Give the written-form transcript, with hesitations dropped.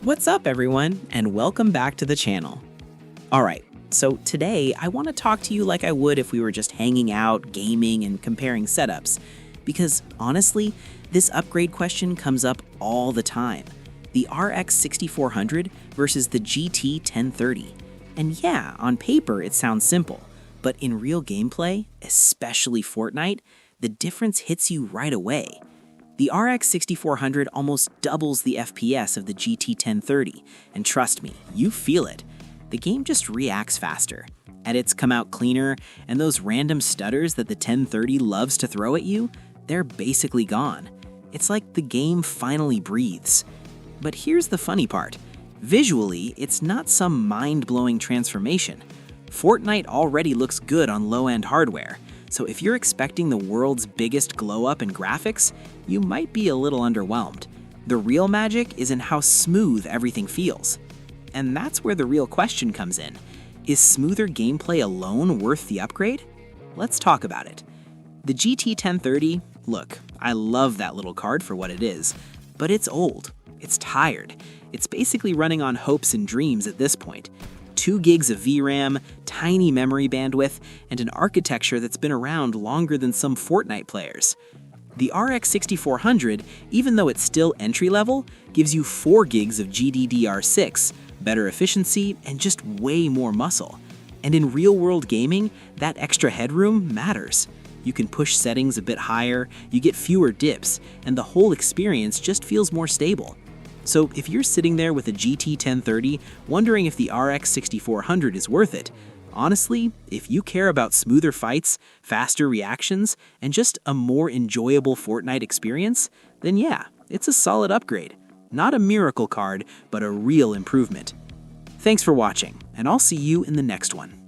What's up everyone, and welcome back to the channel. Alright, so today I want to talk to you like I would if we were just hanging out, gaming, and comparing setups. Because honestly, this upgrade question comes up all the time. The RX 6400 versus the GT 1030. And yeah, on paper it sounds simple, but in real gameplay, especially Fortnite, the difference hits you right away. The RX 6400 almost doubles the FPS of the GT 1030, and trust me, you feel it. The game just reacts faster, edits come out cleaner, and those random stutters that the 1030 loves to throw at you, they're basically gone. It's like the game finally breathes. But here's the funny part. Visually, it's not some mind-blowing transformation. Fortnite already looks good on low-end hardware, so if you're expecting the world's biggest glow-up in graphics, you might be a little underwhelmed. The real magic is in how smooth everything feels. And that's where the real question comes in. Is smoother gameplay alone worth the upgrade? Let's talk about it. The GT 1030, look, I love that little card for what it is, but it's old, it's tired, it's basically running on hopes and dreams at this point. 2 gigs of VRAM, tiny memory bandwidth, and an architecture that's been around longer than some Fortnite players. The RX 6400, even though it's still entry-level, gives you 4 gigs of GDDR6, better efficiency, and just way more muscle. And in real-world gaming, that extra headroom matters. You can push settings a bit higher, you get fewer dips, and the whole experience just feels more stable. So if you're sitting there with a GT 1030 wondering if the RX 6400 is worth it, honestly, if you care about smoother fights, faster reactions, and just a more enjoyable Fortnite experience, then yeah, it's a solid upgrade. Not a miracle card, but a real improvement. Thanks for watching, and I'll see you in the next one.